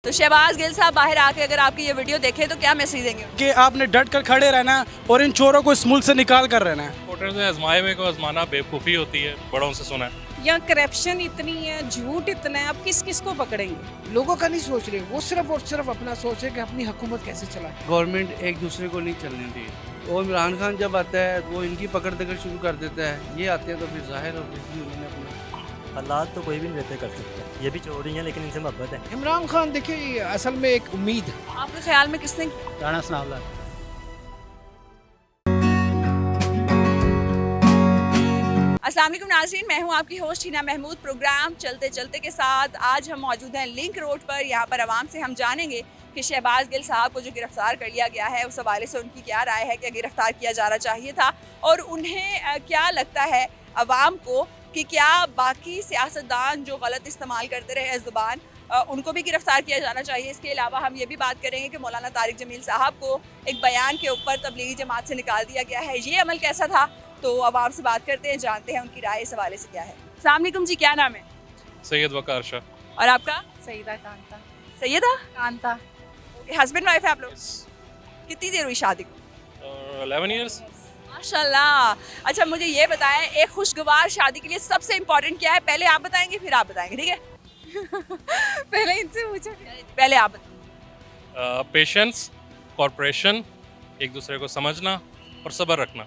तो शहबाज गिल साहब बाहर आके अगर आपकी ये वीडियो देखें तो क्या मैसेज देंगे? कि आपने डट कर खड़े रहना है और इन चोरों को इस मुल्क से निकाल कर रहना है। सपोर्टर से आजमाए हुए को आजमाना बेवकूफ़ी होती है, बड़ों से सुना है। यहाँ करप्शन इतनी है, झूठ इतना है, अब किस किस को पकड़ेंगे? लोगों का नहीं सोच रहे, वो सिर्फ और सिर्फ अपना सोच रहे कि अपनी हुकूमत कैसे चलाए। गवर्नमेंट एक दूसरे को नहीं चलने दी। और इमरान खान जब आता है वो इनकी पकड़ दकड़ शुरू कर देता है, ये आते हैं तो फिर जाहिर और बिजली उन्होंने अपना हालात तो कोई भी नहीं रहते कर सकते। ये भी चोरी है लेकिन इनसे मोहब्बत है। इमरान खान देखिए असल में एक उम्मीद है। आपके ख्याल में किसने? राणा सनाउल्लाह। अस्सलाम वालेकुम नाज़रीन, मैं हूं आपकी होस्ट हिना महमूद। प्रोग्राम चलते चलते के साथ आज हम मौजूद हैं लिंक रोड पर। यहां पर आवाम से हम जानेंगे कि शहबाज गिल साहब को जो गिरफ्तार कर लिया गया है उस हवाले से उनकी क्या राय है, क्या गिरफ्तार किया जाना चाहिए था और उन्हें क्या लगता है आवाम को कि क्या बाकी सियासतदान जो गलत इस्तेमाल करते रहे ज़ुबान उनको भी गिरफ्तार किया जाना चाहिए। इसके अलावा हम ये भी बात करेंगे कि मौलाना तारिक जमील साहब को एक बयान के ऊपर तबलीगी जमात से निकाल दिया गया है, ये अमल कैसा था। तो आवाम से बात करते हैं, जानते हैं उनकी राय इस हवाले से क्या है। अस्सलाम वालेकुम जी, क्या नाम है? सैयद वकार शाह। और आपका? सईदा कांता। सैयदा कांता। हस्बैंड वाइफ है आप लोग? कितनी देर हुई शादी को? 11 years। माशाल्लाह। अच्छा मुझे ये बताएं, एक खुशगवार शादी के लिए सबसे इम्पोर्टेंट क्या है? पहले आप बताएंगे फिर आप बताएंगे, ठीक है? पहले इनसे पूछो। पहले आप बताएं। पेशेंस, कॉर्पोरेशन, एक दूसरे को समझना और सब्र रखना।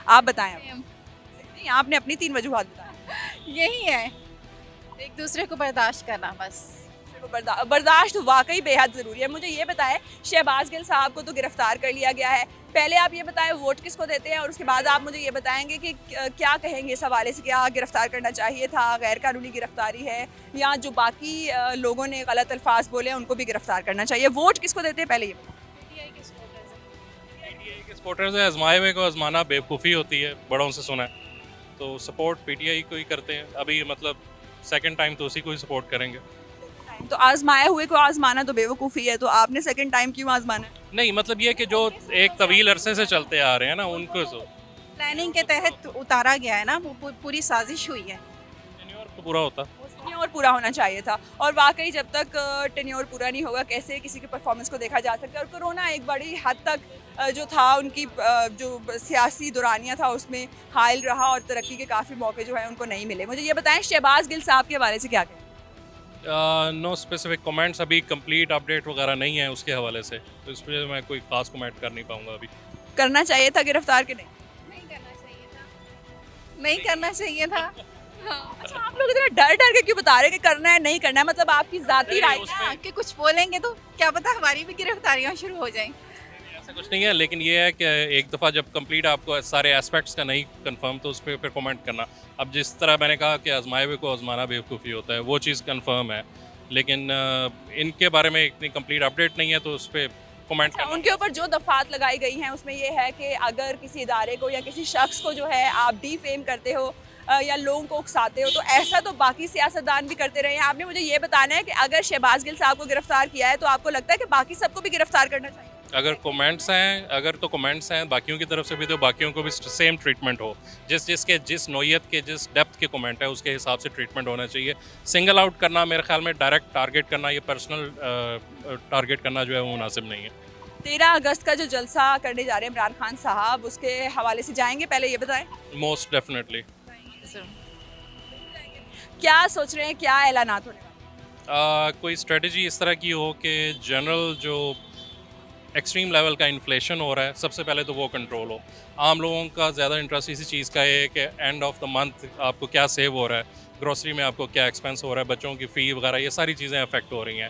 आप बताएं। नहीं, आपने अपनी 3 वजूहात बताएं। यही है, एक दूसरे को बर्दाश्त करना बस। बर्दाश्त तो वाकई बेहद ज़रूरी है। मुझे ये बताएं, शहबाज गिल साहब को तो गिरफ्तार कर लिया गया है, पहले आप ये बताएं वोट किसको देते हैं और उसके बाद आप मुझे ये बताएंगे कि क्या कहेंगे इस हवाले से, क्या गिरफ्तार करना चाहिए था, गैर कानूनी गिरफ्तारी है या जो बाकी लोगों ने गलत अल्फाज बोले उनको भी गिरफ्तार करना चाहिए। वोट किसको देते हैं पहले ये बताएं। पीटीआई के सपोर्टर से आजमाए हुए को आजमाना बेवकूफ़ी होती है, बड़ों से सुना है। तो सपोर्ट पीटीआई को ही करते हैं अभी, मतलब सेकंड टाइम तो उसी को ही सपोर्ट करेंगे। तो आजमाए हुए को आजमाना तो बेवकूफ़ी है, तो आपने सेकंड टाइम क्यों आजमाना है? नहीं, मतलब ये कि जो एक तवील अरसे से चलते आ रहे हैं ना, उनको प्लानिंग के तहत उतारा गया है ना, वो पूरी साजिश हुई है। टेन्योर तो पूरा होता। टेन्योर पूरा होना चाहिए था और वाकई जब तक टेन्योर पूरा नहीं होगा कैसे किसी के परफॉर्मेंस को देखा जा सकता है। और कोरोना एक बड़ी हद तक जो था उनकी जो सियासी दौरानिया था उसमें हायल रहा और तरक्की के काफ़ी मौके जो है उनको नहीं मिले। मुझे ये बताएं, शहबाज गिल साहब के हवाले से क्या कहें? नो स्पेसिफिक कमेंट्स, अभी कंप्लीट अपडेट वगैरह नहीं है उसके हवाले से, तो इस वजह से मैं कोई खास कमेंट कर नहीं पाऊंगा अभी। करना चाहिए था गिरफ्तार के नहीं? नहीं करना चाहिए था, नहीं करना चाहिए था। अच्छा, आप लोग इतना डर डर के क्यों बता रहे हैं कि करना है नहीं करना है? मतलब आपकी जाती राय है। हाँ, कि कुछ बोलेंगे तो क्या पता हमारी भी गिरफ्तारियां शुरू हो जाएं। ऐसा कुछ नहीं है, लेकिन ये है कि एक दफ़ा जब कंप्लीट आपको सारे एस्पेक्ट्स का नहीं कंफर्म तो उस पर फिर कमेंट करना। अब जिस तरह मैंने कहा कि आजमाए हुए को आजमाना बेवकूफ़ी होता है, वो चीज़ कंफर्म है, लेकिन इनके बारे में इतनी कंप्लीट अपडेट नहीं है तो उस पर कमेंट करना। उनके ऊपर जो दफात लगाई गई हैं उसमें ये है कि अगर किसी इदारे को या किसी शख्स को जो है आप डिफेम करते हो या लोगों को उकसाते हो तो ऐसा तो बाकी सियासतदान भी करते रहे हैं। आपने मुझे ये बताना है कि अगर शहबाज गिल साहब को गिरफ्तार किया है तो आपको लगता है कि बाकी सबको भी गिरफ्तार करना चाहिए? अगर कमेंट्स हैं बाकियों की तरफ से भी, तो बाकियों को भी सेम ट्रीटमेंट हो। जिस नौयत के, जिस डेप्थ के कमेंट है उसके हिसाब से ट्रीटमेंट होना चाहिए। सिंगल आउट करना, मेरे ख्याल में डायरेक्ट टारगेट करना, ये पर्सनल टारगेट करना जो है वो मुनासिब नहीं है। 13 अगस्त का जो जलसा करने जा रहे हैं इमरान खान साहब, उसके हवाले से जाएंगे, पहले ये बताएं। Most definitely. क्या सोच रहे हैं, क्या ऐलानात होने वाले? कोई स्ट्रेटजी इस तरह की हो कि जनरल जो एक्सट्रीम लेवल का इन्फ्लेशन हो रहा है, सबसे पहले तो वो कंट्रोल हो। आम लोगों का ज़्यादा इंटरेस्ट इसी चीज़ का है कि एंड ऑफ द मंथ आपको क्या सेव हो रहा है, ग्रोसरी में आपको क्या एक्सपेंस हो रहा है, बच्चों की फ़ी वगैरह, ये सारी चीज़ें अफेक्ट हो रही हैं।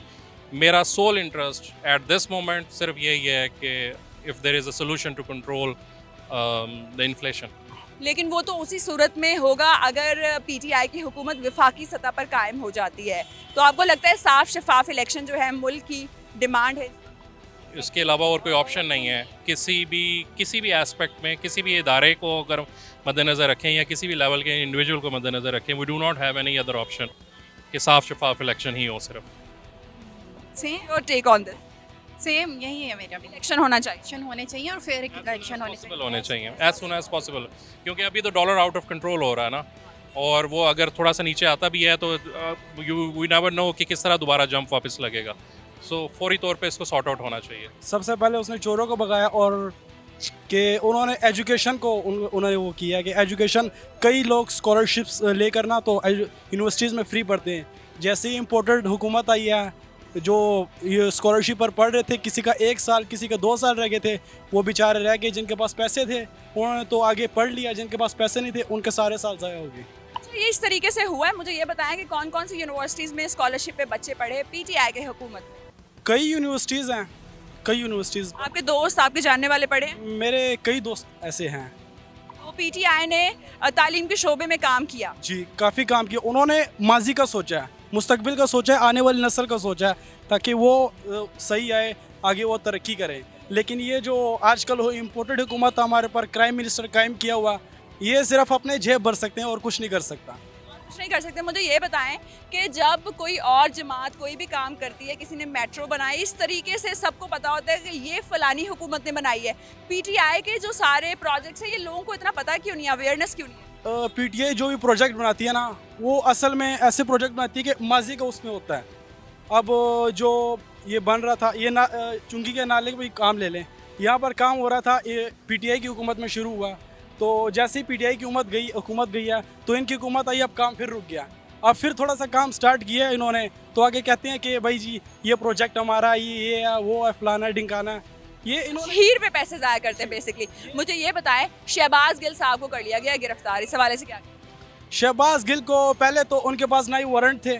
मेरा sole interest at this moment सिर्फ यही है कि if there is a solution to control the inflation. लेकिन वो तो उसी सूरत में होगा अगर पीटीआई की हुकूमत वफाकी सतह पर कायम हो जाती है। तो आपको लगता है साफ शफाफ इलेक्शन जो है मुल्क की डिमांड है? इसके अलावा और कोई ऑप्शन नहीं है। किसी भी एस्पेक्ट में, किसी भी इदारे को अगर मद्देनज़र रखें या किसी भी लेवल के इंडिविजुअल को मद्देनज़र रखें, we do not have any other option कि साफ शफाफ इलेक्शन ही हो सिर्फ। Same your take on this? Same यही है मेरा भी। इलेक्शन होना चाहिए। इलेक्शन होने चाहिए और फिर इलेक्शन होने पॉसिबल होने चाहिए एज सुन एज पॉसिबल, क्योंकि अभी तो डॉलर आउट ऑफ कंट्रोल हो रहा है ना, और वो अगर थोड़ा सा नीचे आता भी है तो वी नेवर नो कि किस तरह दोबारा जंप वापस लगेगा। सो फौरी तौर पे इसको सॉर्ट आउट होना चाहिए। सबसे पहले उसने चोरों को भगाया और कि उन्होंने एजुकेशन को उन्होंने वो किया कि एजुकेशन कई लोग स्कॉलरशिप्स लेकर ना तो यूनिवर्सिटीज़ में फ्री पढ़ते हैं। जैसे ही इम्पोर्टेड हुकूमत आई है जो ये स्कॉलरशिप पर पढ़ रहे थे, किसी का 1 साल किसी का 2 साल रह गए थे, वो बेचारे रह गए। जिनके पास पैसे थे उन्होंने तो आगे पढ़ लिया, जिनके पास पैसे नहीं थे उनके सारे साल ज़ाया हो गए। अच्छा, ये इस तरीके से हुआ है। मुझे ये बताएं कि कौन कौन सी यूनिवर्सिटीज़ में स्कॉलरशिप पे बच्चे पढ़े पीटीआई के हुकूमत में? कई यूनिवर्सिटीज़ हैं, कई यूनिवर्सिटीज़। आपके दोस्त, आपके जानने वाले पढ़े हैं? मेरे कई दोस्त ऐसे हैं। तो पीटीआई ने तालीम के शोबे में काम किया। जी, काफ़ी काम किया उन्होंने। माजी का सोचा है, मुस्तकबिल का सोचा है, आने वाली नस्ल का सोचा है ताकि वो सही आए, आगे वो तरक्की करे। लेकिन ये जो आजकल हो इम्पोर्टेड हुकूमत हमारे पर प्राइम मिनिस्टर कायम किया हुआ, ये सिर्फ अपने जेब भर सकते हैं और कुछ नहीं कर सकता। कुछ नहीं कर सकते। मुझे ये बताएं कि जब कोई और जमात कोई भी काम करती है, किसी ने मेट्रो बनाई, इस तरीके से सबको पता होता है कि ये फलानी हुकूमत ने बनाई है। पीटीआई के जो सारे प्रोजेक्ट्स हैं ये लोगों को इतना पता क्यों नहीं, अवेयरनेस क्यों नहीं है? पीटीआई जो भी प्रोजेक्ट बनाती है ना, वो असल में ऐसे प्रोजेक्ट बनाती है कि माजी का उसमें होता है। अब जो ये बन रहा था, ये ना चुंगी के नाले का भी काम ले लें, यहाँ पर काम हो रहा था, ये पीटीआई की हुकूमत में शुरू हुआ। तो जैसे ही पीटीआई की हुकूमत गई है तो इनकी हुकूमत आई, अब काम फिर रुक गया। अब फिर थोड़ा सा काम स्टार्ट किया है इन्होंने, तो आगे कहते हैं कि भाई जी ये प्रोजेक्ट हमारा, ये है, वो है, फलाना ढिंकाना। ये इन्होंने हीर पे पैसे ज़ाया करते हैं बेसिकली। मुझे ये बताएं, शहबाज गिल साहब को कर लिया गया गिरफ्तार, इस हवाले से क्या? शहबाज गिल को पहले तो उनके पास ना ही वारंट थे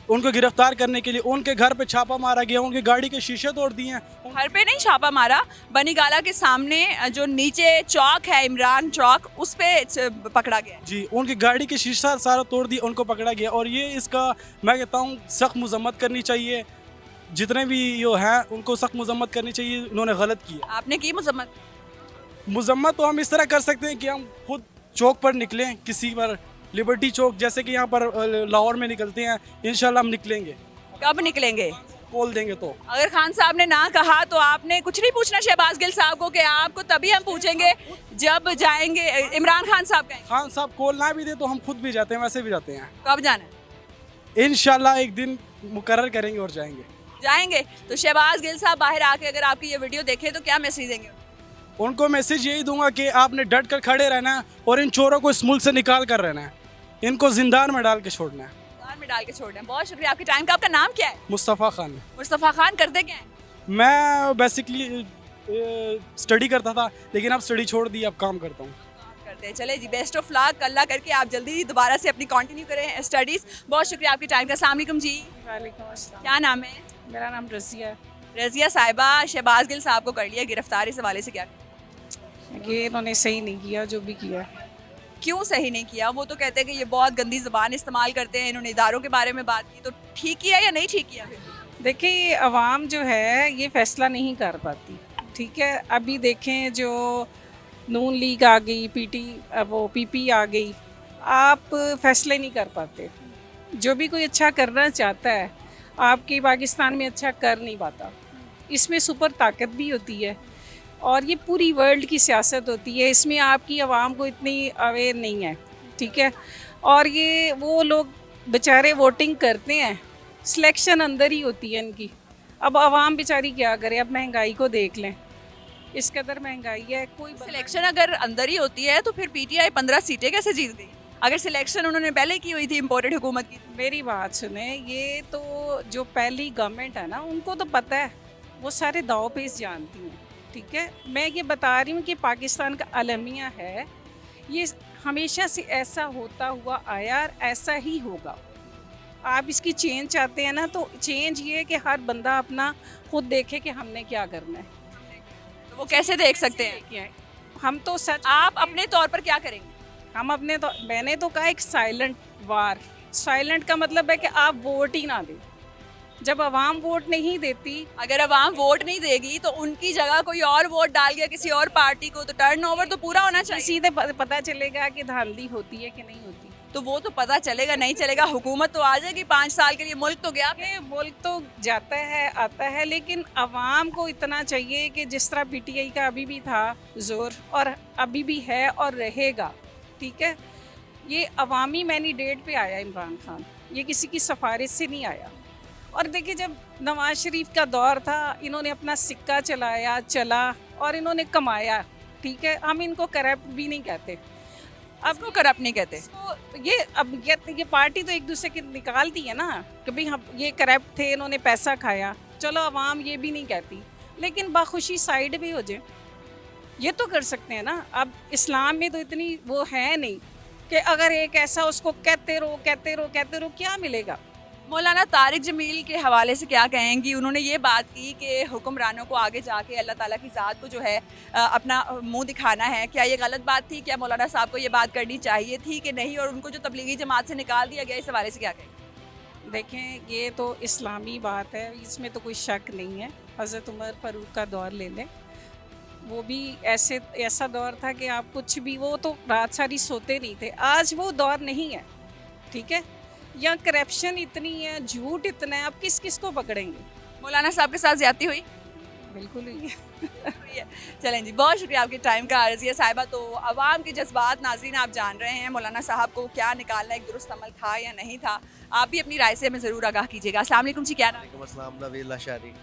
उनको गिरफ्तार करने के लिए, उनके घर पे छापा मारा गया, उनकी गाड़ी के शीशे तोड़ दिए हैं। घर पे नहीं छापा मारा, बनी गाला के सामने जो नीचे चौक है, इमरान चौक, उस पे पकड़ा गया। जी, उनकी गाड़ी के शीशा सारा तोड़ दिया, उनको पकड़ा गया। और ये इसका मैं कहता हूँ सख्त मजम्मत करनी चाहिए। जितने भी ये हैं उनको सख्त मजम्मत करनी चाहिए, इन्होंने गलत किया। आपने की मजम्मत? मजम्मत तो हम इस तरह कर सकते हैं कि हम खुद चौक पर निकलें, किसी पर लिबर्टी चौक जैसे कि यहाँ पर लाहौर में निकलते हैं, इंशाल्लाह हम निकलेंगे। कब निकलेंगे? बोल देंगे तो। अगर खान साहब ने ना कहा तो आपने कुछ नहीं पूछना शहबाज गिल साहब को कि आपको तभी हम पूछेंगे जब जाएंगे। इमरान खान साहब कहेंगे। खान साहब कॉल ना भी दे तो हम खुद भी जाते हैं, वैसे भी जाते हैं। कब जाना है? इंशाल्लाह एक दिन मुकर्रर करेंगे और जाएंगे। तो शहबाज गिल साहब बाहर आके अगर आपकी ये वीडियो देखे तो क्या मैसेज देंगे? उनको मैसेज यही दूंगा कि आपने डट कर खड़े रहना है और इन चोरों को इस मुल्क से निकाल कर रहना है, इनको जिंदान में डाल के छोड़ना है। जिंदान में डाल के छोड़ना है। बहुत शुक्रिया आपके टाइम का। आपका नाम क्या है? मुस्तफ़ा खान। मुस्तफ़ा खान करते क्या है? मैं बेसिकली स्टडी करता था, लेकिन अब स्टडी छोड़ दी, अब काम करता हूँ। करते हैं। चले जी, बेस्ट ऑफ लक, अल्लाह करके आप जल्दी दोबारा से अपनी कंटिन्यू करें स्टडीज़। बहुत शुक्रिया आपके टाइम का। अस्सलाम वालेकुम जी। वालेकुम अस्सलाम। क्या नाम है? मेरा नाम रज़िया है। रज़िया साहिबा, शहबाज गिल साहब को कर लिया गिरफ्तार, इस हवाले से क्या? ये इन्होंने सही नहीं किया जो भी किया। क्यों सही नहीं किया? वो तो कहते हैं कि ये बहुत गंदी ज़बान इस्तेमाल करते हैं, इन्होंने इदारों के बारे में बात की, तो ठीक किया या नहीं ठीक किया? देखिए, अवाम जो है ये फैसला नहीं कर पाती, ठीक है। अभी देखें जो नून लीग आ गई, पीपी आ गई, आप फैसले नहीं कर पाते। जो भी कोई अच्छा करना चाहता है आपके पाकिस्तान में अच्छा कर नहीं पाता। इसमें सुपर ताकत भी होती है और ये पूरी वर्ल्ड की सियासत होती है, इसमें आपकी आवाम को इतनी अवेयर नहीं है, ठीक है। और ये वो लोग बेचारे वोटिंग करते हैं, सिलेक्शन अंदर ही होती है इनकी। अब आवाम बेचारी क्या करे? अब महंगाई को देख लें, इस कदर महंगाई है। कोई सिलेक्शन अगर अंदर ही होती है तो फिर पीटीआई 15 सीटें कैसे जीत गई? अगर सिलेक्शन उन्होंने पहले की हुई थी, इम्पोर्टेड हुकूमत की। मेरी बात सुने, ये तो जो पहली गवर्नमेंट है ना, उनको तो पता है, वो सारे दाव पेश जानती हैं, ठीक है। मैं ये बता रही हूँ कि पाकिस्तान का अलमिया है, ये हमेशा से ऐसा होता हुआ आया और ऐसा ही होगा। आप इसकी चेंज चाहते हैं ना, तो चेंज ये है कि हर बंदा अपना खुद देखे कि हमने क्या करना है। तो वो कैसे देख सकते हैं? हम तो सच, आप अपने तौर पर क्या करेंगे? हम अपने तो, मैंने तो कहा एक साइलेंट वार। साइलेंट का मतलब है कि आप वोट ही ना दें। जब आवाम वोट नहीं देती, अगर आवाम वोट नहीं देगी तो उनकी जगह कोई और वोट डाल गया किसी और पार्टी को, तो टर्नओवर तो पूरा होना चाहिए। सीधे पता चलेगा कि धांधली होती है कि नहीं होती। तो वो तो पता चलेगा, नहीं चलेगा, हुकूमत तो आ जाएगी 5 साल के लिए, मुल्क तो गया। ये मुल्क तो जाता है आता है, लेकिन आवाम को इतना चाहिए कि जिस तरह पीटीआई का अभी भी था जोर और अभी भी है और रहेगा, ठीक है। ये अवामी मैंडेट पे आया इमरान खान, ये किसी की सिफारिश से नहीं आया। और देखिए जब नवाज शरीफ का दौर था, इन्होंने अपना सिक्का चलाया, चला और इन्होंने कमाया, ठीक है। हम इनको करप्ट भी नहीं कहते। अब इसको करप्ट नहीं कहते। तो ये अब ये पार्टी तो एक दूसरे की निकालती है ना कि भाई हम ये करप्ट थे, इन्होंने पैसा खाया, चलो अवाम ये भी नहीं कहती, लेकिन बाखुशी साइड भी हो जाए, ये तो कर सकते हैं ना। अब इस्लाम में तो इतनी वो है नहीं कि अगर एक ऐसा उसको कहते रहो कहते रहो कहते रहो, क्या मिलेगा। मौलाना तारिक जमील के हवाले से क्या कहेंगी? उन्होंने ये बात की कि हुक्मरानों को आगे जाके अल्लाह ताला की ज़ात को जो है अपना मुंह दिखाना है। क्या ये गलत बात थी? क्या मौलाना साहब को ये बात करनी चाहिए थी कि नहीं, और उनको जो तबलीगी जमात से निकाल दिया गया, इस हवाले से क्या कहेंगे? देखें ये तो इस्लामी बात है, इसमें तो कोई शक नहीं है। हज़रत उमर फारूक का दौर ले लें, वो भी ऐसा दौर था कि आप कुछ भी, वो तो रात सारी सोते नहीं थे। आज वो दौर नहीं है, ठीक है। यहाँ करप्शन इतनी है, झूठ इतना है, आप किस किस को पकड़ेंगे। मौलाना साहब के साथ ज्यादती हुई? बिल्कुल ही है। चलें जी, बहुत शुक्रिया आपके टाइम का। अर्ज़िया साहिबा, तो अवाम के जज्बात नाज़रीन आप जान रहे हैं, मौलाना साहब को क्या निकालना एक दुरुस्त अमल था या नहीं था। आप भी अपनी राय से हमें ज़रूर आगाह कीजिएगा। अस्सलाम वालेकुम जी, क्या नाम? अस्सलाम, नवीद लाशारी।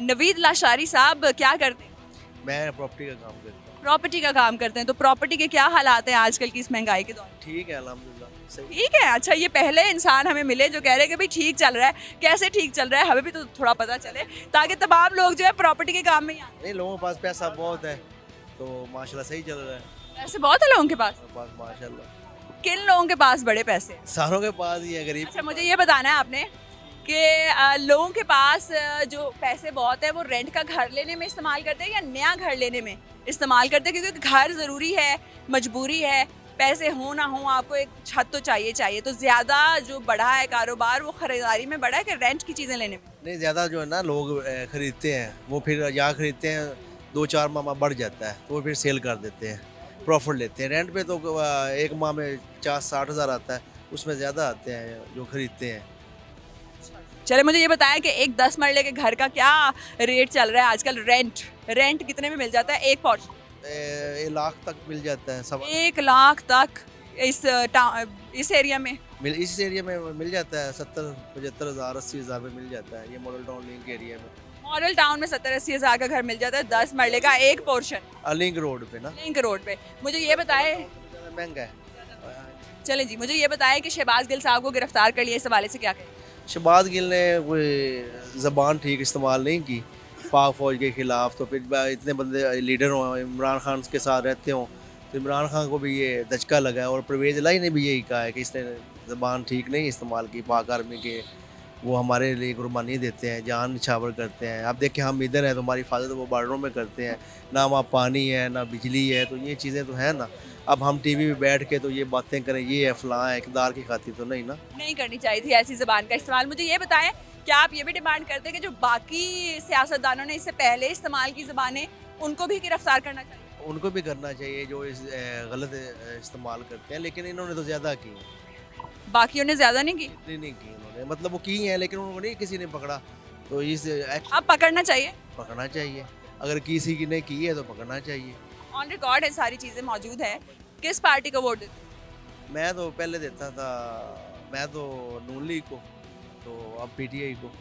नवीद लाशारी साहब, क्या करते हैं? मैं प्रॉपर्टी का काम करता हूँ। प्रॉपर्टी का काम करते हैं, तो प्रॉपर्टी के क्या हालात हैं आजकल की इस महंगाई के दौर? ठीक है अल्हम्दुलिल्लाह, सही। ठीक है। अच्छा, ये पहले इंसान हमें मिले जो कह रहे हैं कि भाई ठीक चल रहा है। कैसे ठीक चल रहा है, हमें भी तो थोड़ा पता चले, ताकि तमाम लोग जो है प्रॉपर्टी के काम में ही आए। नहीं, लोगों के पास पैसा बहुत है तो माशाल्लाह सही चल रहा है। ऐसे बहुत है लोगों के पास? माशाल्लाह किन लोगों के पास बड़े पैसे हैं? सारों के पास ही है, गरीब। अच्छा, मुझे ये बताना है आपने कि लोगों के पास जो पैसे बहुत है वो रेंट का घर लेने में इस्तेमाल करते हैं या नया घर लेने में इस्तेमाल करते हैं? क्योंकि घर ज़रूरी है, मजबूरी है, पैसे हो ना हो आपको एक छत तो चाहिए। तो ज़्यादा जो बढ़ा है कारोबार वो ख़रीदारी में बढ़ा है कि रेंट की चीज़ें लेने में? नहीं, ज़्यादा जो है ना लोग ख़रीदते हैं, वो फिर यहाँ ख़रीदते हैं, 2-4 माह बढ़ जाता है तो वो फिर सेल कर देते हैं, प्रॉफिट लेते हैं। रेंट पे तो एक माह में 50-60 हज़ार आता है, उसमें ज़्यादा आते हैं जो ख़रीदते हैं। चले, मुझे ये बताया कि एक 10 मरले के घर का क्या रेट चल रहा है आजकल? रेंट कितने में मिल जाता है एक पोर्शन? 1 लाख तक मिल जाता है, 1 लाख तक इस एरिया में? इस एरिया में मिल जाता है 70-75 हज़ार, 80 हज़ार में मिल जाता है। ये मॉडल टाउन लिंक एरिया में, मॉडल टाउन में 70-80 हज़ार का घर मिल जाता है, 10 मरले का एक पोर्शन, लिंक रोड पे ना। लिंक रोड पे। मुझे ये बताए, महंगा है। चलें जी, मुझे ये बताया कि शहबाज गिल साहब को गिरफ्तार कर लिया, इस हवाले से क्या कहें? शहबाज गिल ने कोई ज़बान ठीक इस्तेमाल नहीं की पाक फ़ौज के ख़िलाफ़, तो फिर इतने बंदे लीडर हों, इमरान खान के साथ रहते हों, तो इमरान खान को भी ये दचका लगा है। और परवेज़ इलाही ने भी यही कहा है कि इसने ज़बान ठीक नहीं इस्तेमाल की पाक आर्मी के, वो हमारे लिए कुर्बानी देते हैं, जान निछावर करते हैं। अब देखिए हम इधर हैं तो हमारी हिफाजत वो बॉर्डरों में करते हैं, ना वहाँ पानी है ना बिजली है, तो ये चीज़ें तो हैं ना। अब हम टीवी पे बैठ के तो ये बातें करें, ये है फलां है, इक़्तिदार की खातिर तो नहीं ना। नहीं करनी चाहिए थी ऐसी ज़बान का इस्तेमाल। मुझे ये बताएं, क्या आप ये भी डिमांड करते हैं कि जो बाकी सियासतदानों ने इससे पहले इस्तेमाल की ज़बानें, उनको भी गिरफ्तार करना चाहिए? उनको भी करना चाहिए जो गलत इस्तेमाल करते हैं, लेकिन इन्होंने तो ज़्यादा की, बाकियों ने ज़्यादा नहीं की? इतनी नहीं की इन्होंने, मतलब वो की हैं लेकिन उनको नहीं किसी ने पकड़ा, तो इस एक्शन अब पकड़ना चाहिए। पकड़ना चाहिए। अगर किसी की ने की है तो पकड़ना चाहिए। ऑन रिकॉर्ड है, सारी चीज़ें मौजूद है। किस पार्टी को वोट देते? मैं तो पहले देता था, मैं तो नून लीग को, तो अब पीटीआई को।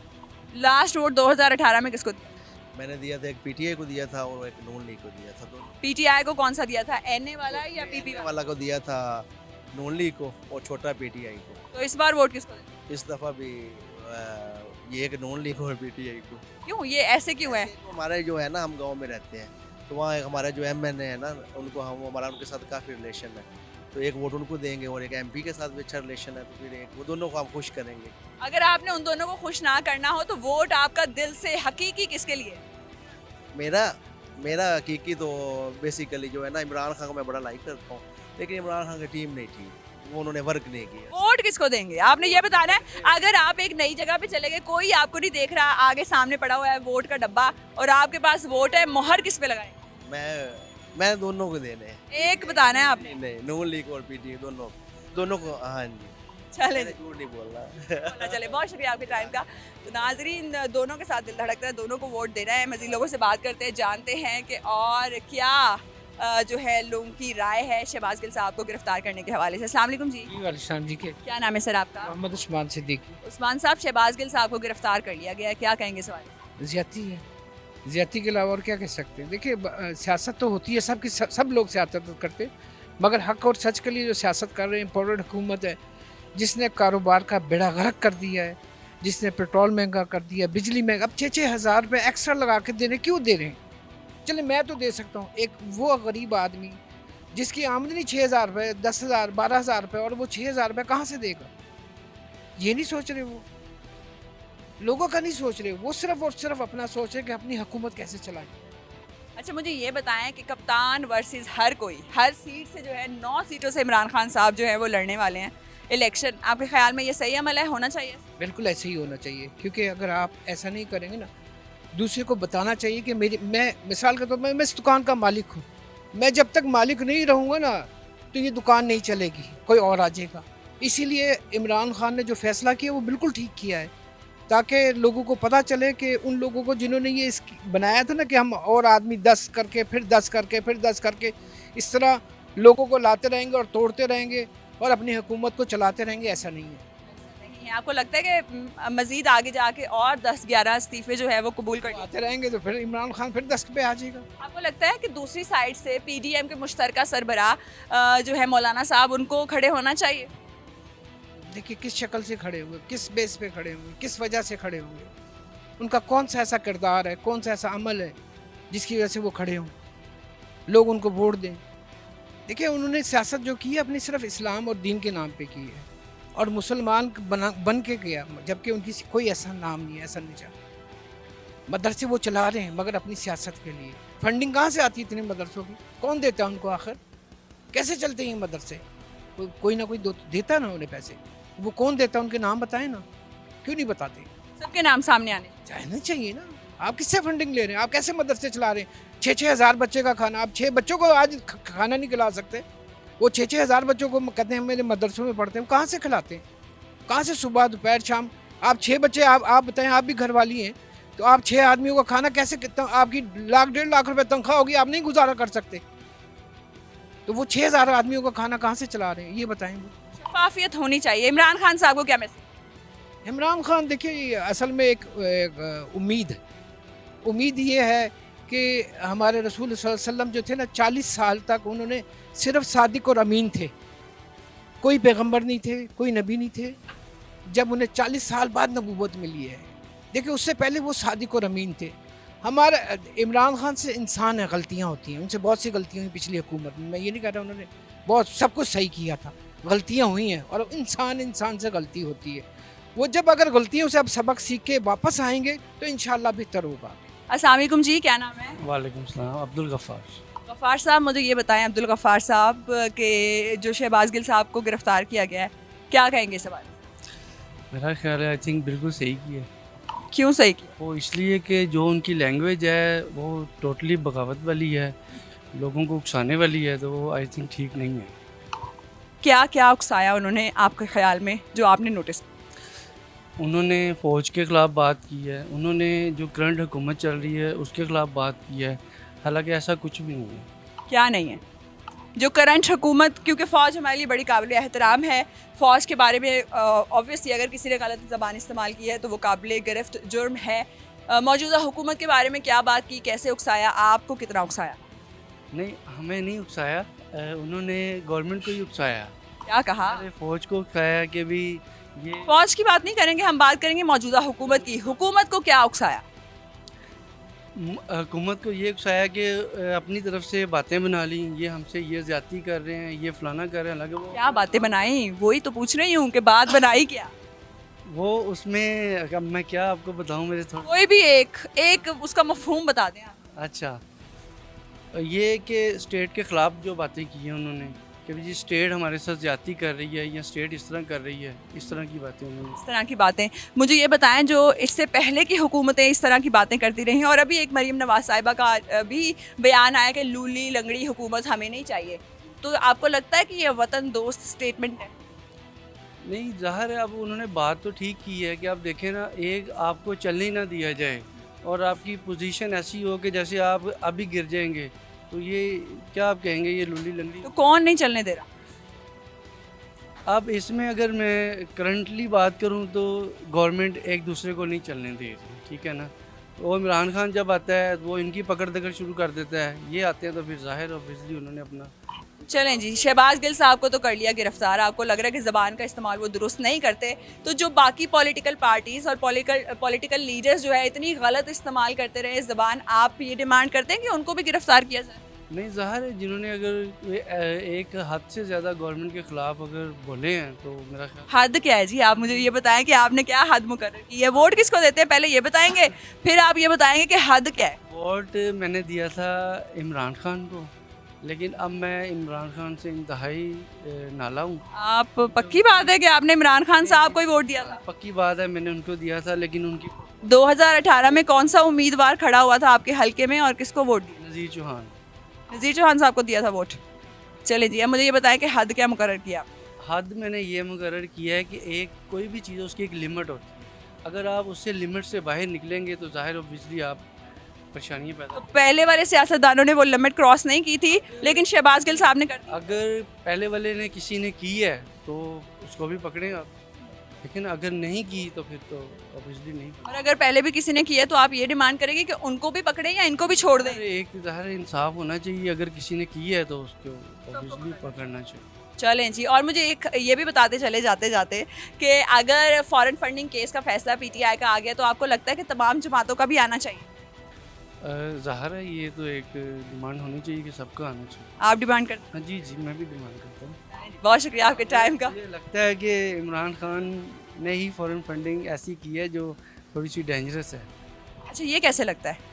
लास्ट वोट 2018 में किसको दिया? मैंने दिया था, एक पीटीआई को दिया था और एक नून लीग को दिया था। दोनों पीटीआई को कौन सा दिया था, एनए वाला या पीपी वाला? वाला को दिया था नून लीग को और छोटा पीटीआई को। तो इस बार वोट किसको देते? इस दफ़ा भी ये एक नून लीग और पीटीआई को। क्यों, ये ऐसे क्यों है? हमारे जो है ना, हम गांव में रहते हैं तो वहाँ हमारा जो एमएनए है ना, उनको हमारा उनके साथ काफ़ी रिलेशन है, तो एक वोट उनको देंगे और एक एमपी के साथ भी अच्छा रिलेशन है, तो फिर एक वो दोनों को हम खुश करेंगे। अगर आपने उन दोनों को खुश ना करना हो तो वोट आपका दिल से हकीकी किसके लिए? मेरा हकीकी तो बेसिकली जो है ना, इमरान खान को मैं बड़ा लाइक करता हूँ, लेकिन इमरान खान की टीम नहीं थी, वो उन्होंने वर्क नहीं किया। वोट किसको देंगे आपने ये बताना है। अगर आप एक नई जगह पे चले गए, कोई आपको नहीं देख रहा, आगे सामने पड़ा हुआ है वोट का डब्बा और आपके पास वोट है, मोहर किस पे लगाएं? मैं दोनों को देने हैं। एक बताना है आपने। नहीं, नून लीग और पीटीआई दोनों को। हाँ जी, चलें, मैंने झूठ नहीं बोल रहा। चले, बहुत शुक्रिया आपके टाइम का। तो नाजरीन, दोनों के साथ दिल धड़कता है, दोनों को वोट देना है। मज़ीद लोगों से बात करते हैं, जानते हैं कि और क्या जो है लोगों की राय है शहबाज गिल साहब को गिरफ्तार करने के हवाले से। अस्सलाम वालेकुम जी, वालेकुम जी के क्या नाम है सर आपका? मोहम्मद उस्मान सिद्दीकी। उस्मान साहब, शहबाज गिल साहब को गिरफ्तार कर लिया गया है, क्या कहेंगे इस हवाले से? ज्यादती है, ज्यादती के अलावा और क्या कह सकते हैं। देखिए सियासत तो होती है, सब लोग सियासत करते हैं, मगर हक और सच के लिए जो सियासत कर रहे हैं इम्पोर्टेड हुकूमत है, जिसने कारोबार का बेड़ा गर्क कर दिया है, जिसने पेट्रोल महंगा कर दिया, बिजली महंगा। अब 6-6 हज़ार रुपये एक्स्ट्रा लगा के देने क्यों दे रहे हैं? चलिए मैं तो दे सकता हूँ, एक वो गरीब आदमी जिसकी आमदनी 6,000 रुपये, 10,000, 12,000 रुपये, और वो 6,000 रुपये कहाँ से देगा? ये नहीं सोच रहे, वो लोगों का नहीं सोच रहे, वो सिर्फ और सिर्फ अपना सोच रहे कि अपनी हुकूमत कैसे चलाएं। अच्छा, मुझे ये बताएं कि कप्तान वर्सेस हर कोई, हर सीट से जो है 9 सीटों से इमरान खान साहब जो है वो लड़ने वाले हैं इलेक्शन। आपके ख्याल में ये सही अमल है, होना चाहिए? बिल्कुल ऐसे ही होना चाहिए, क्योंकि अगर आप ऐसा नहीं करेंगे ना, दूसरे को बताना चाहिए कि मैं मिसाल के तौर पर मैं इस दुकान का मालिक हूँ, मैं जब तक मालिक नहीं रहूँगा ना तो ये दुकान नहीं चलेगी, कोई और आ जाएगा। इसीलिए इमरान खान ने जो फैसला किया वो बिल्कुल ठीक किया है, ताकि लोगों को पता चले कि उन लोगों को जिन्होंने ये बनाया था ना कि हम और आदमी 10 करके फिर 10 करके फिर 10 करके इस तरह लोगों को लाते रहेंगे और तोड़ते रहेंगे और अपनी हुकूमत को चलाते रहेंगे, ऐसा नहीं है। नहीं है, आपको लगता है कि मजीद आगे जाके और 10-11 इस्तीफे जो है वो कबूल कर आते रहेंगे तो फिर इमरान खान फिर 10 पे आ जाएगा। आपको लगता है कि दूसरी साइड से पीडीएम के मुश्तरका सरबराह जो है मौलाना साहब, उनको खड़े होना चाहिए? देखिए किस शक्ल से खड़े हुए, किस बेस पे खड़े हुए, किस वजह से खड़े हुए, उनका कौन सा ऐसा किरदार है, कौन सा ऐसा अमल है जिसकी वजह से वो खड़े हों, लोग उनको वोट दें। देखिए उन्होंने सियासत जो की है अपनी सिर्फ इस्लाम और दीन के नाम पे की है, और मुसलमान बन के किया, जबकि उनकी कोई ऐसा नाम नहीं है, ऐसा नहीं चाहता। मदरसे वो चला रहे हैं मगर अपनी सियासत के लिए। फंडिंग कहाँ से आती है इतने मदरसों की? कौन देता है उनको? आखिर कैसे चलते हैं मदरसे? कोई ना कोई देता है ना उन्हें पैसे, वो कौन देता है? उनके नाम बताएं ना, क्यों नहीं बताते? सबके नाम सामने आने चाहना चाहिए ना। आप किससे फंडिंग ले रहे हैं? आप कैसे मदरसे चला रहे हैं? 6-6 हज़ार बच्चे का खाना, आप 6 बच्चों को आज खाना नहीं खिला सकते। वो 6-6 हज़ार बच्चों को कहते हैं मेरे मदरसों में पढ़ते हैं, कहाँ से खिलाते हैं? कहाँ से सुबह दोपहर शाम? आप 6 बच्चे, आप बताएं, आप भी घर वाली हैं, तो आप 6 आदमियों का खाना कैसे, कितना आपकी 1-1.5 लाख रुपए तनख्वाह होगी, आप नहीं गुजारा कर सकते, तो वो 6,000 आदमियों का खाना कहाँ से चला रहे हैं? ये बताएं। शफाफियत होनी चाहिए। इमरान खान साहब को क्या मैसेज? इमरान खान देखिए असल में एक उम्मीद है, उम्मीद ये है कि हमारे रसूल सल्लल्लाहु अलैहि वसल्लम जो थे ना, 40 साल तक उन्होंने सिर्फ सादिक और अमीन थे, कोई पैगंबर नहीं थे, कोई नबी नहीं थे। जब उन्हें 40 साल बाद नबूवत मिली है, देखिए उससे पहले वो सादिक और अमीन थे। हमारा इमरान खान से इंसान है, गलतियाँ होती हैं, उनसे बहुत सी गलतियाँ हुई पिछली हुकूमत में। मैं ये नहीं कह रहा उन्होंने बहुत सब कुछ सही किया था, गलतियाँ हुई हैं, और इंसान से गलती होती है। वो जब अगर गलतियों से अब सबक सीख के वापस आएंगे तो इंशाल्लाह बेहतर होगा। अस्सलाम वालेकुम जी, क्या नाम है? वालेकुम सलाम, अब्दुल गफ़ार। गफ़ार साहब, मुझे ये बताएं अब्दुल गफ़ार साहब के जो शहबाज गिल साहब को गिरफ्तार किया गया है, क्या कहेंगे इस बारे में? मेरा ख्याल है आई थिंक बिल्कुल सही किया। क्यों सही किया? वो इसलिए कि जो उनकी लैंग्वेज है वो टोटली बगावत वाली है, लोगों को उकसाने वाली है, तो वो आई थिंक ठीक नहीं है। क्या क्या उकसाया उन्होंने आपके ख्याल में जो आपने नोटिस किया? उन्होंने फ़ौज के ख़िलाफ़ बात की है, उन्होंने जो करंट हुकूमत चल रही है उसके ख़िलाफ़ बात की है, हालांकि ऐसा कुछ भी नहीं है। क्या नहीं है? जो करंट हुकूमत, क्योंकि फ़ौज हमारे लिए बड़ी काबिल एहतराम है, फ़ौज के बारे में ऑब्वियसली अगर किसी ने गलत ज़बान इस्तेमाल की है तो वो काबिल गिरफ्त जुर्म है। मौजूदा हुकूमत के बारे में क्या बात की, कैसे उकसाया, आपको कितना उकसाया? नहीं, हमें नहीं उकसाया, उन्होंने गवर्नमेंट को ही उकसाया। क्या कहा? अरे फ़ौज को उकसाया कि भी ये फ़ौज की बात नहीं करेंगे, हम बात करेंगे मौजूदा हुकूमत की। हुकूमत को क्या उकसाया? हुकूमत को ये उकसाया कि अपनी तरफ से बातें बना ली, ये हमसे ये ज़्यादती कर रहे हैं, ये फलाना कर रहे हैं, हालांकि वो क्या बातें बनाई? वही तो पूछ रही हूँ कि बात बनाई क्या? वो उसमें अब मैं क्या आपको बताऊं, मेरे थोड़ा कोई भी एक उसका मफहूम बता दें आप। अच्छा, ये कि स्टेट के ख़िलाफ़ जो बातें की हैं उन्होंने कि जी स्टेट हमारे साथ ज़्यादती कर रही है या स्टेट इस तरह कर रही है, इस तरह की बातें उन्होंने। इस तरह की बातें मुझे ये बताएं, जो इससे पहले की हुकूमतें इस तरह की बातें करती रही हैं, और अभी एक मरीम नवाज साहिबा का भी बयान आया कि लूली लंगड़ी हुकूमत हमें नहीं चाहिए, तो आपको लगता है कि ये वतन दोस्त स्टेटमेंट है? नहीं, ज़ाहिर है अब उन्होंने बात तो ठीक की है कि आप देखें ना, एक आपको चलने ना दिया जाए और आपकी पोजीशन ऐसी हो कि जैसे आप अभी गिर जाएंगे, तो ये क्या आप कहेंगे, ये लुल्ली लंगड़ी। तो कौन नहीं चलने दे रहा? अब इसमें अगर मैं करंटली बात करूं तो गवर्नमेंट एक दूसरे को नहीं चलने दे रही, ठीक है ना। वो इमरान खान जब आता है वो इनकी पकड़ दकड़ शुरू कर देता है, ये आते हैं तो फिर जाहिर ऑब्वियसली उन्होंने अपना। चलें जी, शहबाज गिल साहब को तो कर लिया गिरफ्तार, आपको लग रहा है कि ज़बान का इस्तेमाल वो दुरुस्त नहीं करते, तो जो बाकी पॉलिटिकल पार्टीज़ और पॉलिटिकल लीडर्स जो है इतनी गलत इस्तेमाल करते रहे ज़बान, आप ये डिमांड करते हैं कि उनको भी गिरफ्तार किया जाए? नहीं, ज़ाहिर है जिन्होंने अगर एक हद से ज़्यादा गवर्नमेंट के ख़िलाफ़ अगर बोले हैं तो मेरा ख्याल। हद क्या है जी, आप मुझे ये बताएं कि आपने क्या हद मुकर्रर की है? वोट किसको देते हैं पहले ये बताएंगे, फिर आप ये बताएंगे कि हद क्या है। वोट मैंने दिया था इमरान खान को, लेकिन अब मैं इमरान खान से इंतहाई नाला हूँ। आप पक्की बात है कि आपने इमरान खान साहब को ही वोट दिया था? पक्की बात है, मैंने उनको दिया था, लेकिन उनकी 2018 में कौन सा उम्मीदवार खड़ा हुआ था आपके हलके में और किसको वोट दिया? नज़ीर चौहान। नज़ीर चौहान साहब को दिया था वोट। चले जी, अब मुझे ये बताएं कि हद क्या मुकर्रर किया? हद मैंने ये मुकर्रर किया है कि एक कोई भी चीज़ उसकी एक लिमिट होती है, अगर आप उससे लिमिट से बाहर निकलेंगे तो ज़ाहिर ऑब्वियसली आप परेशानियाँ पैदा। तो पहले वाले सियासतदानों ने वो लिमिट क्रॉस नहीं की थी, लेकिन शहबाज गिल साहब ने कर दी। अगर पहले वाले ने किसी ने की है तो उसको भी पकड़ें आप, लेकिन अगर नहीं की तो फिर तो ऑब्वियसली नहीं। और अगर पहले भी किसी ने किया तो आप ये डिमांड करेंगे कि उनको भी पकड़ें या इनको भी छोड़ दें? अरे एक ज़ाहिर इंसाफ होना चाहिए, अगर किसी ने की है तो उसको ऑब्वियसली पकड़ना चाहिए। चलें जी, और मुझे एक ये भी बताते चले जाते जाते कि अगर फॉरेन फंडिंग केस का फैसला पीटीआई का आ गया तो आपको लगता है कि तमाम जमातों का भी आना चाहिए? ज़ाहिर है ये तो एक डिमांड होनी चाहिए कि सबका आना चाहिए। आप डिमांड करते हाँ जी जी, मैं भी डिमांड करता हूँ। हैं? बहुत शुक्रिया आपके टाइम का। मुझे लगता है कि इमरान खान ने ही फॉरेन फंडिंग ऐसी की है जो थोड़ी सी डेंजरस है। अच्छा, ये कैसे लगता है?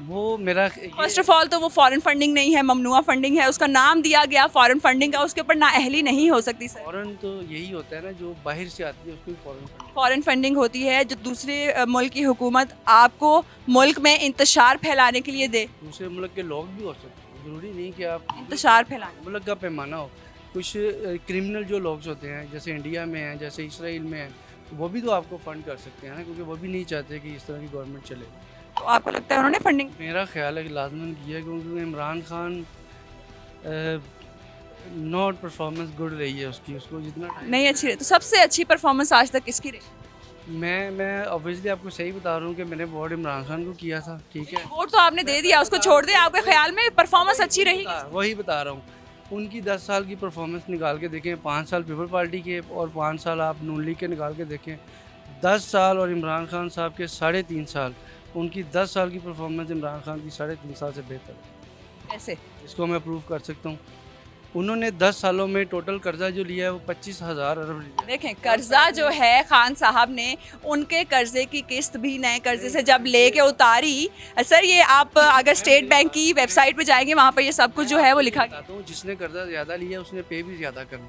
वो मेरा फर्स्ट ऑफ ऑल तो वो फॉरेन फंडिंग नहीं है, ममनुआ फंडिंग है, उसका नाम दिया गया फॉरेन फंडिंग का, उसके ऊपर नाअहली नहीं हो सकती सर। फॉरेन तो यही होता है ना, जो बाहर से आती है उसको फॉरेन फंडिंग। फॉरेन फंडिंग होती है जो दूसरे मुल्क की हुकूमत आपको मुल्क में इंतशार फैलाने के लिए दे। दूसरे मुल्क के लोग भी हो सकते हैं, ज़रूरी नहीं कि आप इंतशार फैलाने। मुल्क का पैमाना हो। कुछ क्रिमिनल जो लोग होते हैं जैसे इंडिया में हैं, जैसे इसराइल में हैं, वो भी तो आपको फंड कर सकते हैं ना, क्योंकि वो भी नहीं चाहते कि इस तरह की गवर्नमेंट चले। तो आपको लगता है उन्होंने फंडिंग? मेरा ख्याल है कि लाजमन किया है, क्योंकि Imran Khan not performance good रही है उसकी, उसको जितना नहीं अच्छी रही, तो सबसे अच्छी परफॉर्मेंस आज तक किसकी रही? मैं ऑब्वियसली आपको सही बता रहा हूँ कि मैंने वोट इमरान खान को किया था, ठीक है। वोट तो आपने दे दिया, उसको छोड़ दे, आपके ख्याल में परफॉर्मेंस अच्छी रही? वही बता रहा हूँ, उनकी 10 साल की परफॉर्मेंस निकाल के देखें, 5 साल पीपल पार्टी के और 5 साल आप नून लीग के निकाल के देखें, 10 साल और इमरान खान साहब के 3.5 साल, उनकी 10 साल की परफॉर्मेंस इमरान खान की 3.5 साल से बेहतर है। ऐसे इसको मैं प्रूव कर सकता हूँ। उन्होंने 10 सालों में टोटल कर्जा जो लिया है वो 25,000 अरब लिया। देखें, कर्जा जो है खान साहब ने, उनके कर्जे की किस्त भी नए कर्जे से जब लेके उतारी। सर ये आप अगर स्टेट बैंक की वेबसाइट पे जाएंगे वहाँ पर ये सब कुछ जो है वो लिखा गया। तो जिसने कर्जा ज़्यादा लिया उसने पे भी ज़्यादा करना,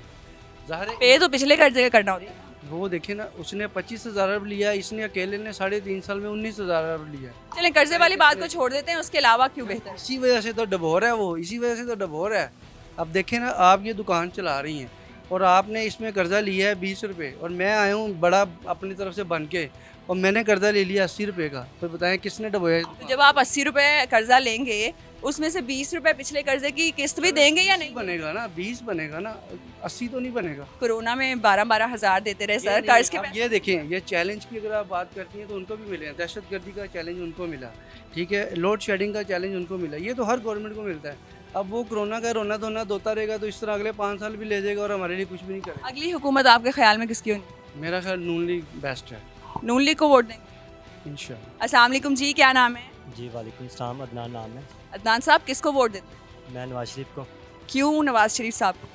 ज़ाहिर है। पे तो पिछले कर्जे का करना होता है। वो देखे ना, उसने 25,000 अरब लिया, इसने अकेले ने 3.5 साल में 19,000 अरब लिया। चलें कर्जे वाली बात को छोड़ देते हैं, उसके अलावा क्यों बेहतर है? इसी वजह से तो डबोर है वो, इसी वजह से तो डबोर है। अब देखें ना, आप ये दुकान चला रही हैं और आपने इसमें कर्जा लिया है 20 रुपये, और मैं आया हूँ बड़ा अपनी तरफ से बन के और मैंने कर्जा ले लिया 80 रुपये का, तो बताएं किसने डबोया? तो जब आप 80 रुपये कर्जा लेंगे उसमें से 20 रुपये पिछले कर्जे की किस्त भी देंगे या नहीं? बनेगा ना, 20 बनेगा ना, 80 तो नहीं बनेगा। कोरोना में 12-12 हज़ार देते रहे सर कर्ज के पैसे। ये देखें, ये चैलेंज की अगर आप बात करती हैं तो उनको भी मिले हैं, दहशतगर्दी का चैलेंज उनको मिला, ठीक है, लोड शेडिंग का चैलेंज उनको मिला, ये तो हर गवर्नमेंट को मिलता है। अब वो कोरोना का रोना धोना धोता रहेगा तो इस तरह अगले 5 साल भी ले जाएगा और हमारे लिए कुछ भी नहीं करेगा। अगली हुकूमत आपके ख्याल में किसकी होनी? मेरा ख्याल नून लीग बेस्ट है, नून लीग को वोट देंगे इंशाल्लाह। अस्सलाम वालेकुम जी, क्या नाम है? जी वालेकुम सलाम, अदनान नाम है। अदनान साहब किसको वोट देते हैं? मैं नवाज शरीफ को। क्यों नवाज शरीफ साहब को?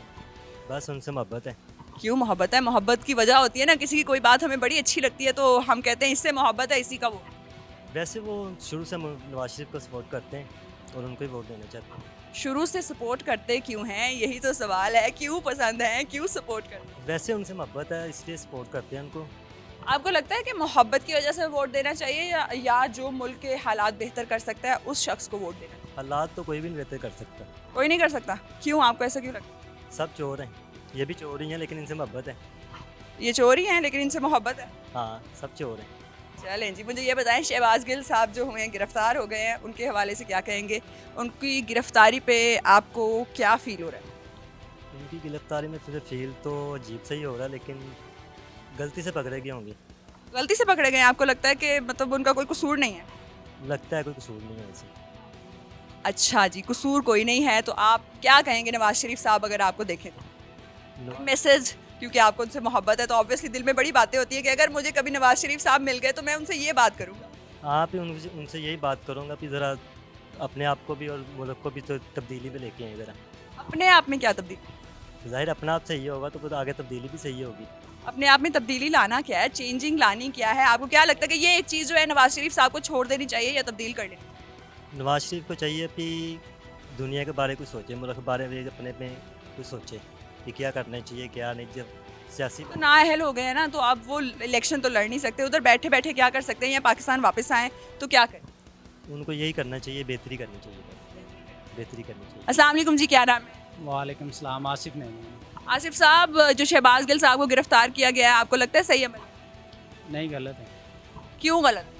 बस उनसे मोहब्बत है। क्यों मोहब्बत है? मोहब्बत की वजह होती है ना, किसी की कोई बात हमें बड़ी अच्छी लगती है तो हम कहते हैं इससे मोहब्बत है, इसी का वोट। वैसे वो शुरू से नवाज शरीफ को सपोर्ट करते हैं और उनको ही वोट देना चाहते हैं। शुरू से सपोर्ट करते क्यों हैं, यही तो सवाल है। क्यों पसंद है, क्यों सपोर्ट करते हैं? वैसे उनसे मोहब्बत है इसलिए सपोर्ट करते हैं उनको। आपको लगता है कि मोहब्बत की वजह से वोट देना चाहिए या जो मुल्क के हालात बेहतर कर सकता है उस शख्स को वोट देना चाहिए? हालात तो कोई भी नहीं बेहतर कर सकता। कोई नहीं कर सकता। क्यों, आपको ऐसा क्यों लगता है? सब चोर हैं, ये भी चोर ही हैं लेकिन इनसे मोहब्बत है। ये चोर ही हैं लेकिन इनसे मोहब्बत है। हाँ, सब चोर हैं। चलें जी, मुझे ये बताएं शहबाज गिल साहब जो हुए हैं गिरफ्तार हो गए हैं, उनके हवाले से क्या कहेंगे? उनकी गिरफ्तारी पे आपको क्या फ़ील हो रहा है? उनकी गिरफ्तारी में थोड़ा फील तो अजीब सा ही हो रहा है, लेकिन गलती से पकड़े गए होंगे। गलती से पकड़े गए हैं, आपको लगता है कि मतलब उनका कोई कसूर नहीं है? लगता है कोई कसूर नहीं है वैसे। अच्छा जी, कसूर कोई नहीं है, तो आप क्या कहेंगे नवाज शरीफ साहब अगर आपको देखें तो? न- मैसेज, क्योंकि आपको उनसे मोहब्बत है तो ऑब्वियसली दिल में बड़ी बातें होती है कि अगर मुझे कभी नवाज शरीफ साहब मिल गए तो मैं उनसे ये बात करूँगा। आप ही उनसे यही बात करूँगा कि ज़रा अपने आप को भी और मुल्क को भी तो तब्दीली में लेके आए ज़रा। अपने आप में क्या तब्दीली? ज़ाहिर अपना आप सही होगा तो फिर आगे तब्दीली भी सही होगी। अपने आप में तब्दीली लाना क्या है, चेंजिंग लानी क्या है? आपको क्या लगता है कि ये एक चीज़ जो है नवाज शरीफ साहब को छोड़ देनी चाहिए या तब्दील कर लेनी? नवाज शरीफ को चाहिए कि दुनिया के बारे में कुछ सोचे, मुल्क के बारे में अपने में कुछ सोचे कि क्या करना चाहिए क्या नहीं। जब सियासी तो नाअहल हो गए हैं ना, तो अब वो इलेक्शन तो लड़ नहीं सकते, उधर बैठे बैठे क्या कर सकते हैं, या पाकिस्तान वापस आएँ तो क्या करें? उनको यही करना चाहिए, बेहतरी करनी चाहिए, बेहतरी करनी चाहिए। अस्सलाम वालेकुम जी, क्या नाम है? वालेकुम सलाम, आसिफ नहीं। आसिफ साहब, जो शहबाज गिल साहब को गिरफ्तार किया गया है, आपको लगता है सही अमल? नहीं, गलत है, क्यों गलत?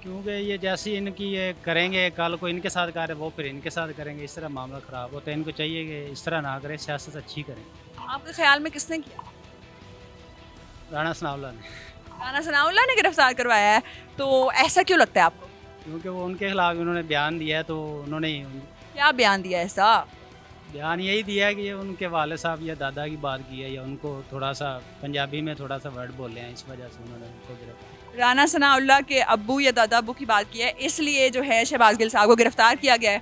क्योंकि ये जैसे इनकी ये करेंगे, कल को इनके साथ कर वो फिर इनके साथ करेंगे, इस तरह मामला ख़राब होता है। इनको चाहिए कि इस तरह ना करें, सियासत अच्छी करें। आपके ख्याल में किसने किया? राणा सनाउल्लाह ने, राना सनाउल्लाह ने गिरफ्तार करवाया है, तो ऐसा क्यों लगता है आपको? क्योंकि वो उनके खिलाफ उन्होंने बयान दिया है, तो उन्होंने क्या बयान दिया है ऐसा? बयान यही दिया है कि ये उनके वाले साहब या दादा की बात की है, या उनको थोड़ा सा पंजाबी में थोड़ा सा वर्ड बोले हैं, इस वजह से उन्होंने उनको गिरफ्तार। राना सनाउल्लाह के अब्बू या दादा अब्बू की बात की है, इसलिए जो है शहबाज गिल साहब को गिरफ्तार किया गया है।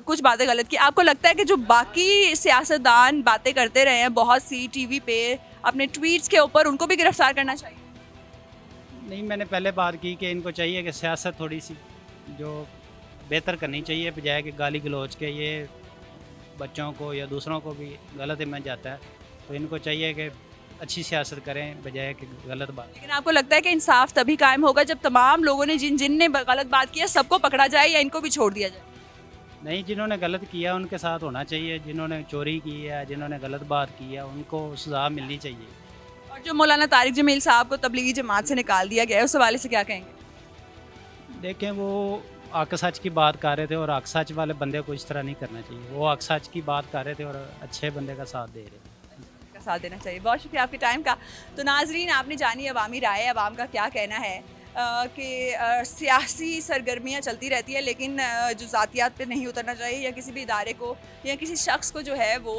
कुछ बातें गलत की, आपको लगता है कि जो बाकी सियासतदान बातें करते रहे हैं बहुत सी टीवी पे अपने ट्वीट्स के ऊपर, उनको भी गिरफ्तार करना चाहिए? नहीं, मैंने पहले बात की कि इनको चाहिए कि सियासत थोड़ी सी जो बेहतर करनी चाहिए, बजाय कि गाली गलौज के ये बच्चों को या दूसरों को भी गलत इमेज जाता है। तो इनको चाहिए कि अच्छी सियासत करें बजाय कि गलत बात। लेकिन आपको लगता है कि इंसाफ तभी कायम होगा जब तमाम लोगों ने जिन ने गलत बात की है सबको पकड़ा जाए, या इनको भी छोड़ दिया जाए? नहीं, जिन्होंने गलत किया उनके साथ होना चाहिए, जिन्होंने चोरी की है, जिन्होंने गलत बात की है, उनको सज़ा मिलनी चाहिए। और जो मौलाना तारिक जमील साहब को तबलीगी जमात से निकाल दिया गया है, उस हवाले से क्या कहेंगे? देखें, वो हक सच की बात कर रहे थे और हक सच वाले बंदे को इस तरह नहीं करना चाहिए। वो हक सच की बात कर रहे थे और अच्छे बंदे का साथ दे रहे थे। का साथ देना चाहिए। बहुत शुक्रिया आपके टाइम का। तो नाजरीन, आपने जानी अवामी राय, अवाम का क्या कहना है कि सियासी सरगर्मियाँ चलती रहती है, लेकिन जो ज़ातियात पे नहीं उतरना चाहिए, या किसी भी इदारे को या किसी शख्स को जो है वो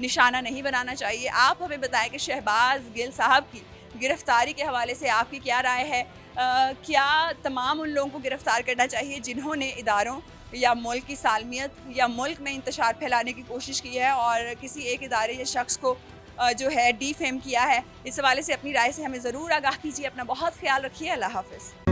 निशाना नहीं बनाना चाहिए। आप हमें बताएं कि शहबाज गिल साहब की गिरफ्तारी के हवाले से आपकी क्या राय है? क्या तमाम उन लोगों को गिरफ्तार करना चाहिए जिन्होंने इदारों या मुल्क की सालमियत या मुल्क में इंतशार फैलाने की कोशिश की है और किसी एक इदारे या शख्स को जो है डीफेम किया है? इस हवाले से अपनी राय से हमें ज़रूर आगाह कीजिए। अपना बहुत ख्याल रखिए। अल्लाह हाफ़िज़।